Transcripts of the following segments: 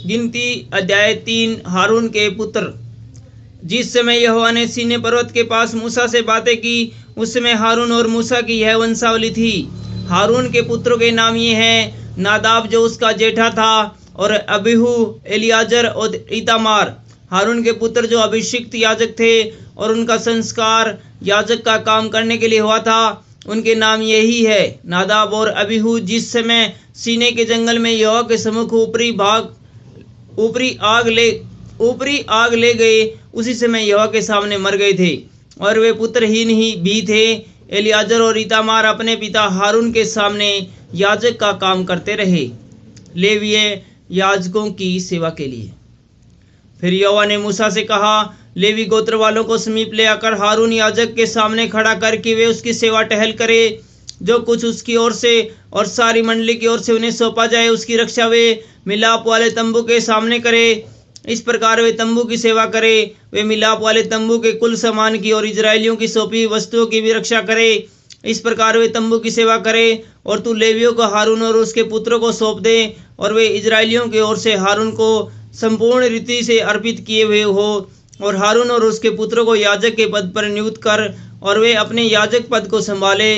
गिनती अध्याय 3। हारून के पुत्र। जिस समय यहोवा ने सीनै पर्वत के पास मूसा से बातें की, उस समय हारून और मूसा की यह वंशावली थी। हारून के पुत्रों के नाम ये हैं: नादाब जो उसका जेठा था, और अबीहू, एलियाजर और इतामार। हारून के पुत्र जो अभिषिक्त याजक थे और उनका संस्कार याजक का काम करने के लिए हुआ था, उनके नाम यही है: नादाब और अबीहू। जिस समय सीनै के जंगल में यहोवा के सम्मुख ऊपरी आग ले गए, उसी समय यहोवा के सामने मर गए थे, और वे पुत्रहीन ही भी थे। एलियाजर और इतामार अपने पिता हारून के सामने याजक का काम करते रहे, लेवीय याजकों की सेवा के लिए। फिर यहोवा ने मूसा से कहा, लेवी गोत्र वालों को समीप ले आकर हारून याजक के सामने खड़ा करके वे उसकी सेवा टहल करे। जो कुछ उसकी ओर से और सारी मंडली की ओर से उन्हें सौंपा जाए, उसकी रक्षा वे मिलाप वाले तंबू के सामने करे। इस प्रकार वे तंबू की सेवा करे। वे मिलाप वाले तंबू के कुल सामान की और इजरायलियों की सौंपी वस्तुओं की भी रक्षा करे। इस प्रकार वे तंबू की सेवा करे। और तू लेवियों को हारून और उसके पुत्रों को सौंप दे, और वे इजरायलियों की ओर से हारून को संपूर्ण रीति से अर्पित किए हुए हो। और हारून और उसके पुत्रों को याजक के पद पर नियुक्त कर, और वे अपने याजक पद को संभाले।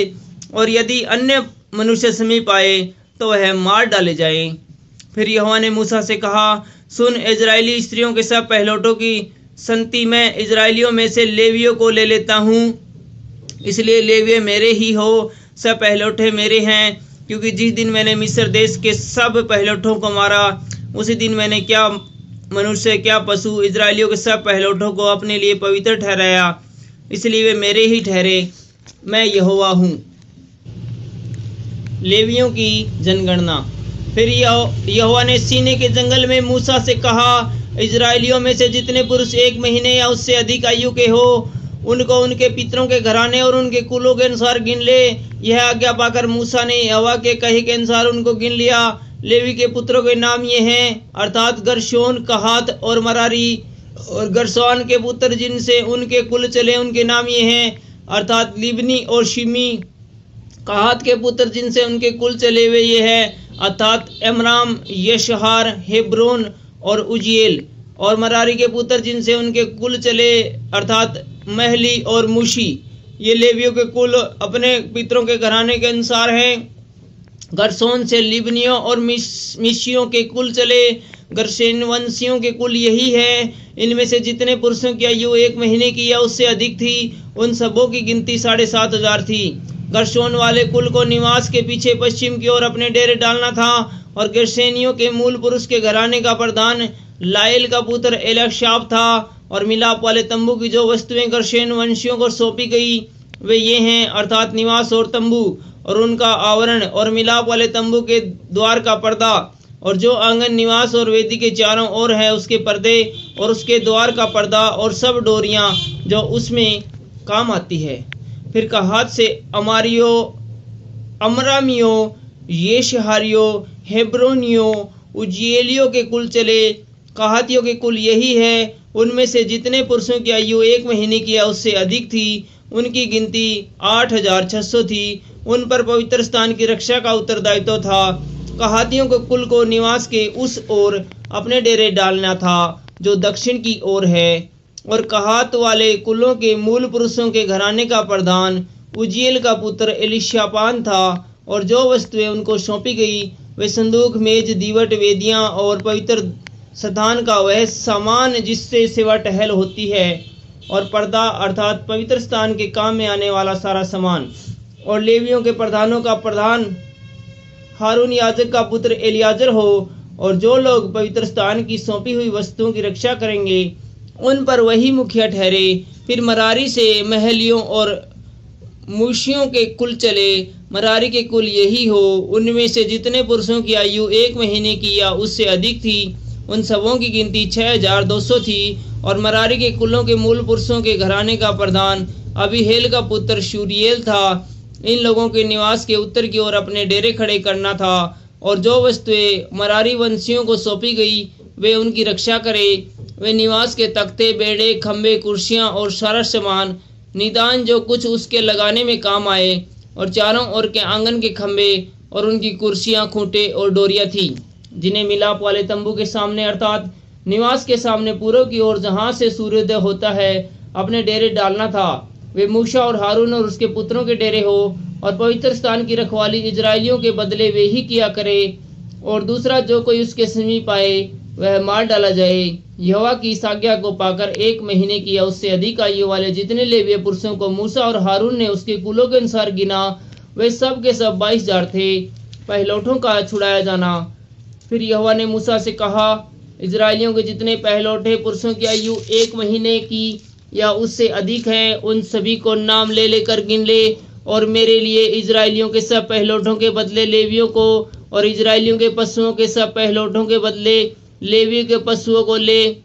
और यदि अन्य मनुष्य समीप आए तो वह मार डाले जाए। फिर यहोवा ने मूसा से कहा, सुन, इजरायली स्त्रियों के सब पहलौठों की संगति मैं इजरायलियों में से लेवियों को ले लेता हूँ। इसलिए लेविय मेरे ही हो, सब पहलौठे मेरे हैं। क्योंकि जिस दिन मैंने मिस्र देश के सब पहलौठों को मारा, उसी दिन मैंने क्या मनुष्य क्या पशु इजरायलियों के सब पहलौठों को अपने लिए पवित्र ठहराया। इसलिए वे मेरे ही ठहरे। मैं यहोवा हूँ। लेवियों की जनगणना। फिर यहोवा ने सीनै के जंगल में मूसा से कहा, इजरायलियों में से जितने पुरुष 1 महीने या उससे अधिक आयु के हो, उनको उनके पितरों के घराने और उनके कुलों के अनुसार गिन ले। यह आज्ञा पाकर मूसा ने यहोवा के कहे के अनुसार उनको गिन लिया। लेवी के पुत्रों के नाम ये हैं, अर्थात गर्शोन, कहात और मरारी। और गर्शोन के पुत्र जिनसे उनके कुल चले, उनके नाम ये हैं, अर्थात लिबनी और शिमी। कहात के पुत्र जिनसे उनके कुल चले वे ये हैं, अर्थात एमराम, यशहार, हेब्रोन और उजिएल। और मरारी के पुत्र जिनसे उनके कुल चले, अर्थात महली और मुशी। ये लेवियों के कुल अपने पितरों के घराने के अनुसार हैं। गर्शोन से लिबनियों और मिशियों के कुल चले। गर्शोन वंशियों के कुल यही है। इनमें से जितने पुरुषों की आयु 1 महीने की या उससे अधिक थी, उन सबों की गिनती 7,500 थी। गर्शोन वाले कुल को निवास के पीछे पश्चिम की ओर अपने डेरे डालना था। और गर्शोनियों के मूल पुरुष के घराने का प्रधान लाएल का पुत्र एलीशाफ था। और मिलाप वाले तंबू की जो वस्तुएं गर्शोन वंशियों को सौंपी गई वे ये हैं, अर्थात निवास और तंबू और उनका आवरण, और मिलाप वाले तंबू के द्वार का पर्दा, और जो आंगन निवास और वेदी के चारों ओर है उसके पर्दे, और उसके द्वार का पर्दा, और सब डोरियां जो उसमें काम आती है। फिर कहात से अमारियो, अमरामियो, येशहारियो, हेब्रोनियो, उजिएलियों के कुल चले। कहातियों के कुल यही है। उनमें से जितने पुरुषों की आयु 1 महीने की या उससे अधिक थी, उनकी गिनती 8,600 थी। उन पर पवित्र स्थान की रक्षा का उत्तरदायित्व था। कहातियों के कुल को निवास के उस ओर अपने डेरे डालना था जो दक्षिण की ओर है। और कहात वाले कुलों के मूल पुरुषों के घराने का प्रधान उजिएल का पुत्र एलीशापान था। और जो वस्तुएं उनको सौंपी गई वे संदूक, मेज, दीवट, वेदियां और पवित्र स्थान का वह सामान जिससे सेवा टहल होती है, और पर्दा, अर्थात पवित्र स्थान के काम में आने वाला सारा सामान। और लेवियों के प्रधानों का प्रधान हारून याजक का पुत्र एलियाजर हो। और जो लोग पवित्र स्थान की सौंपी हुई वस्तुओं की रक्षा करेंगे, उन पर वही मुखिया ठहरे। फिर मरारी से महलियों और मूशियों के कुल चले। मरारी के कुल यही हो। उनमें से जितने पुरुषों की आयु 1 महीने की या उससे अधिक थी, उन सबों की गिनती 6,200 थी। और मरारी के कुलों के मूल पुरुषों के घराने का प्रधान अबीहेल का पुत्र शूरिएल था। इन लोगों के निवास के उत्तर की ओर अपने डेरे खड़े करना था। और जो वस्तुएं मरारी वंशियों को सौंपी गई वे उनकी रक्षा करे। वे निवास के तख्ते, बेड़े, खंबे, कुर्सियां और सारा सामान, निदान जो कुछ उसके लगाने में काम आए, और चारों ओर के आंगन के खंबे और उनकी कुर्सियां, खूंटे और डोरियां थी। जिन्हें मिलाप वाले तंबू के सामने अर्थात निवास के सामने पूर्व की ओर जहां से सूर्योदय होता है अपने डेरे डालना था। वे मूसा और हारून और उसके पुत्रों के डेरे हो, और पवित्र स्थान की रखवाली इजरायलियों के बदले वे ही किया करे, और दूसरा जो कोई उसके समीप आए वह मार डाला जाए। यहोवा की इस आज्ञा को पाकर 1 महीने की या उससे अधिक आयु वाले जितने लेवीय पुरुषों को मूसा और हारून ने उसके कुलों के अनुसार गिना, वे सब के सब 22,000 थे। पहलौठों का छुड़ाया जाना। फिर यहोवा ने मूसा से कहा, इजरायलियों के जितने पहलौठे पुरुषों की आयु 1 महीने की या उससे अधिक है, उन सभी को नाम ले लेकर गिन ले, और मेरे लिए इजरायलियों के सब पहलौठों के बदले लेवियों को, और इजरायलियों के पशुओं के सब पहलौठों के बदले लेवियों के पशुओं को ले।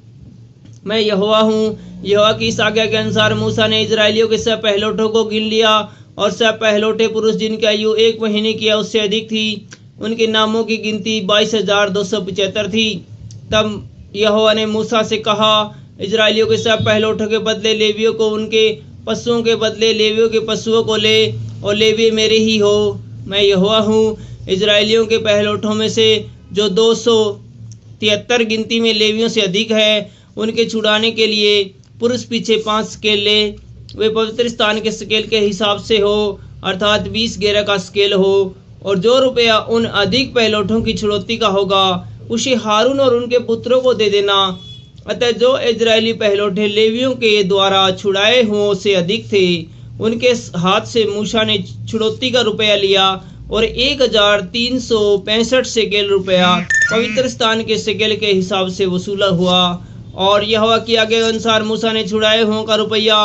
मैं यहोवा हूँ। यहोवा की इस आज्ञा के अनुसार मूसा ने इजरायलियों के सब पहलौठों को गिन लिया, और सब पहलौठे पुरुष जिनकी आयु 1 महीने की या उससे अधिक थी, उनके नामों की गिनती 22,275 थी। तब यहोवा ने मूसा से कहा, इजरायलियों के सब पहलौठों के बदले लेवियों को, उनके पशुओं के बदले लेवियों के पशुओं को ले, और लेवी मेरे ही हो। मैं यहोवा हूँ। इजरायलियों के पहलौठों में से जो 273 गिनती में लेवियों से अधिक है, उनके छुड़ाने के लिए पुरुष पीछे 5 स्केल ले। वे पवित्र स्थान के स्केल के हिसाब से हो, अर्थात 20 गेरा का स्केल हो, और जो रुपया उन अधिक पहलौठों की छुड़ौती का होगा उसे हारून और उनके पुत्रों को दे देना। अतः जो इजरायली पहलौठे लेवियों के द्वारा छुड़ाए हुओं से अधिक थे, उनके हाथ से मूसा ने छुड़ौती का रुपया लिया, और 1,365 शेकेल रुपया पवित्र स्थान के शेकेल के हिसाब से वसूला हुआ। और यहोवा की आज्ञा के अनुसार मूसा ने छुड़ाए हुओं का रुपया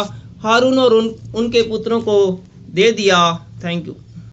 हारून और उनके पुत्रों को दे दिया। Thank you.